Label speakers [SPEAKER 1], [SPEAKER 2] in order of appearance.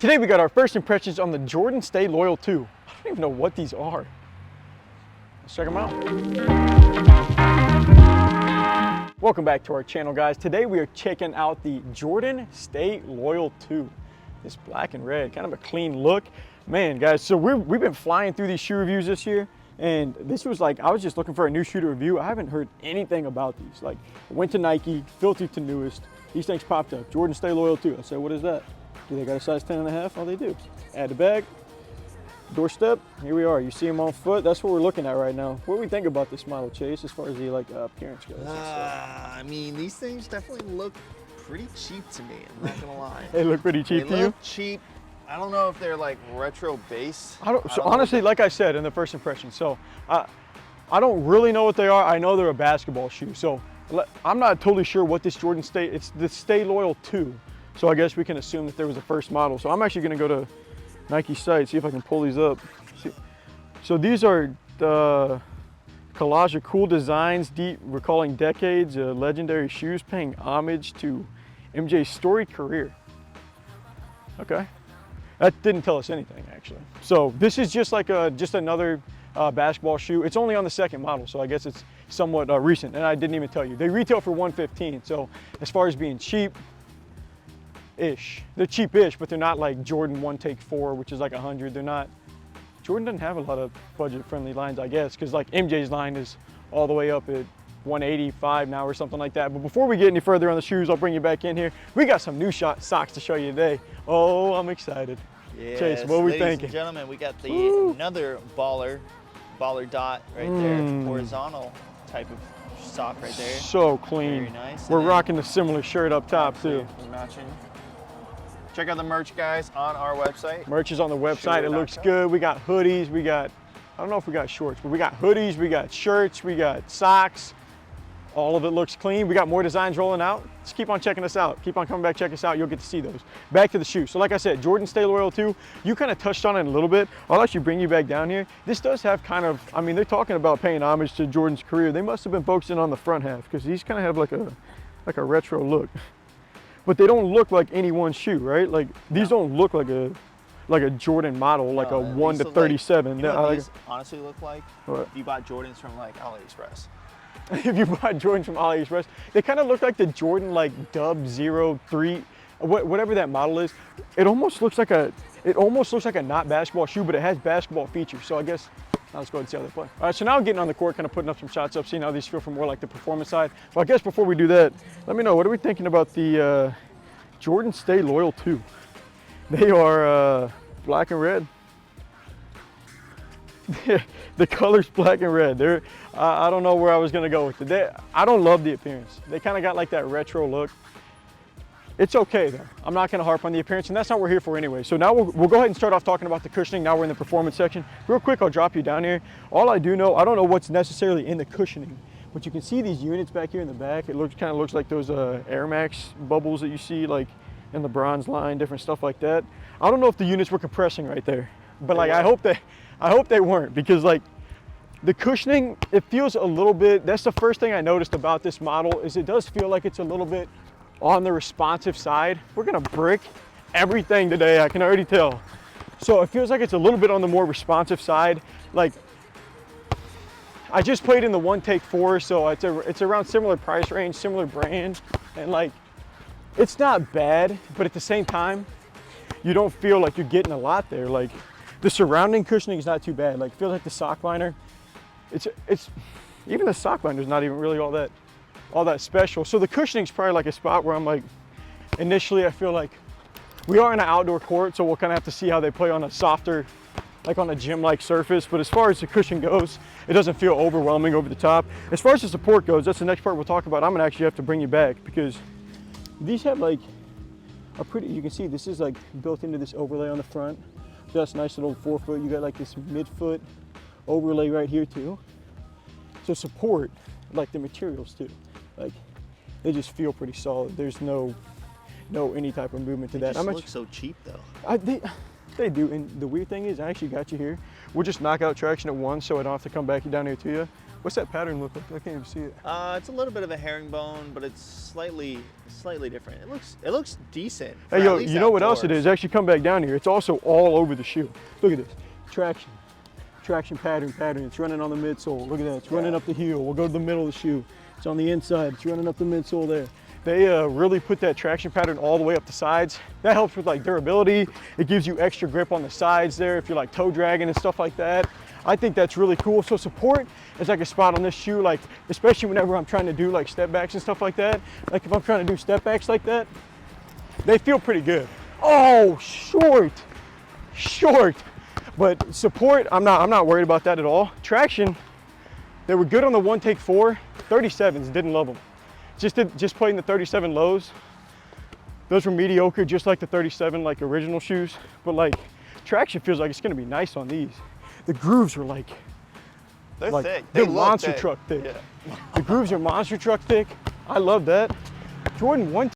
[SPEAKER 1] Today we got our first impressions on the Jordan Stay Loyal 2. I don't even know what these are. Let's check them out. Welcome back to our channel, guys. Today we are checking out the Jordan Stay Loyal 2. This black and red, kind of a clean look. Man, guys, so we've been flying through these shoe reviews this year, and this was like, I was just looking for a new shoe to review. I haven't heard anything about these. Like, I went to Nike, filtered to newest. These things popped up, Jordan Stay Loyal 2. I said, what is that? Do they got a size 10.5? Oh, they do. Add the bag, doorstep, here we are. You see them on foot. That's what we're looking at right now. What do we think about this model, Chase, as far as the appearance goes?
[SPEAKER 2] I mean, these things definitely look pretty cheap to me, I'm not gonna lie.
[SPEAKER 1] They look pretty cheap to you?
[SPEAKER 2] They look cheap. I don't know if they're like retro base.
[SPEAKER 1] Honestly, like I said in the first impression, so I don't really know what they are. I know they're a basketball shoe, so I'm not totally sure what this Jordan Stay, it's the Stay Loyal 2. So I guess we can assume that there was a first model. So I'm actually gonna go to Nike site, see if I can pull these up. So these are the collage of cool designs, deep recalling decades, legendary shoes paying homage to MJ's storied career. Okay, that didn't tell us anything actually. So this is just like just another basketball shoe. It's only on the second model, so I guess it's somewhat recent. And I didn't even tell you. They retail for $115. So as far as being cheap, they're cheap-ish, but they're not like Jordan 1 Take 4, which is like 100. They're not. Jordan doesn't have a lot of budget-friendly lines, I guess, because like MJ's line is all the way up at 185 now or something like that. But before we get any further on the shoes, I'll bring you back in here. We got some new socks to show you today. Oh, I'm excited.
[SPEAKER 2] Yes,
[SPEAKER 1] Chase, what are we thinking?
[SPEAKER 2] Ladies and gentlemen, we got another baller dot right there, horizontal type of sock right there.
[SPEAKER 1] So clean.
[SPEAKER 2] Very nice.
[SPEAKER 1] We're rocking the similar shirt up top too.
[SPEAKER 2] Matching. Check out the merch, guys, on our website.
[SPEAKER 1] Merch is on the website. It looks good. We got hoodies. We got, I don't know if we got shorts, but we got hoodies. We got shirts. We got socks. All of it looks clean. We got more designs rolling out. Just keep on checking us out. Keep on coming back, check us out. You'll get to see those. Back to the shoe. So like I said, Jordan Stay Loyal 2, you kind of touched on it a little bit. I'll actually bring you back down here. This does have kind of, I mean, they're talking about paying homage to Jordan's career. They must have been focusing on the front half because these kind of have like a retro look. But they don't look like any one shoe, right? Like these don't look like a Jordan model, like a 1 to 37.
[SPEAKER 2] You know what these honestly look like?
[SPEAKER 1] What?
[SPEAKER 2] If you bought Jordans from like AliExpress.
[SPEAKER 1] If you bought Jordans from AliExpress, they kind of look like the Jordan like Dub 03, whatever that model is. It almost looks like a not basketball shoe, but it has basketball features. So I guess now let's go ahead and see how they play. All right, so now I'm getting on the court, kind of putting up some shots up, seeing how these feel from more like the performance side. Well, I guess before we do that, let me know, what are we thinking about the Jordan Stay Loyal 2? They are black and red. The color's black and red. I don't know where I was gonna go with it. I don't love the appearance. They kind of got like that retro look. It's okay though. I'm not gonna harp on the appearance, and that's not what we're here for anyway. So now we'll go ahead and start off talking about the cushioning. Now we're in the performance section. Real quick, I'll drop you down here. All I do know, I don't know what's necessarily in the cushioning, but you can see these units back here in the back. It kind of looks like those Air Max bubbles that you see like in the bronze line, different stuff like that. I don't know if the units were compressing right there, but like I hope they weren't, because like the cushioning, it feels a little bit, that's the first thing I noticed about this model, is it does feel like it's a little bit on the responsive side. We're gonna brick everything today, I can already tell. So it feels like it's a little bit on the more responsive side. Like, I just played in the 1 Take 4, so it's around similar price range, similar brand, and like, it's not bad, but at the same time, you don't feel like you're getting a lot there. Like, the surrounding cushioning is not too bad. Like, it feels like the sock liner, it's even the sock liner is not even really all that special. So the cushioning is probably like a spot where I'm like, initially I feel like we are in an outdoor court, so we'll kind of have to see how they play on a softer, like on a gym-like surface. But as far as the cushion goes, it doesn't feel overwhelming over the top. As far as the support goes, that's the next part we'll talk about. I'm gonna actually have to bring you back because these have like a pretty, you can see this is like built into this overlay on the front. So that's a nice little forefoot. You got like this midfoot overlay right here too. So support, like the materials too, like they just feel pretty solid. There's no any type of movement to that.
[SPEAKER 2] They just look so cheap though.
[SPEAKER 1] They do, and the weird thing is I actually got you here. We'll just knock out traction at once so I don't have to come back down here to you. What's that pattern look like? I can't even see it.
[SPEAKER 2] It's a little bit of a herringbone, but it's slightly different. It looks decent. for
[SPEAKER 1] Hey,
[SPEAKER 2] at
[SPEAKER 1] yo,
[SPEAKER 2] least
[SPEAKER 1] you know what else it
[SPEAKER 2] outdoors.
[SPEAKER 1] is? Actually, come back down here. It's also all over the shoe. Look at this. Traction pattern. It's running on the midsole. Look at that. It's running up the heel. We'll go to the middle of the shoe. It's on the inside. It's running up the midsole there. They really put that traction pattern all the way up the sides. That helps with like durability. It gives you extra grip on the sides there if you're like toe dragging and stuff like that. I think that's really cool. So support is like a spot on this shoe, like especially whenever I'm trying to do like step backs and stuff like that. Like if I'm trying to do step backs like that, they feel pretty good. Oh, short. But support, I'm not worried about that at all. Traction, they were good on the 1 take 4. 37s, didn't love them. Just playing the 37 lows. Those were mediocre, just like the 37 like original shoes. But like traction feels like it's gonna be nice on these. The grooves are like
[SPEAKER 2] They're thick.
[SPEAKER 1] They're
[SPEAKER 2] They look
[SPEAKER 1] monster
[SPEAKER 2] thick.
[SPEAKER 1] truck thick.
[SPEAKER 2] Yeah.
[SPEAKER 1] The grooves are monster truck thick. I love that. Jordan 1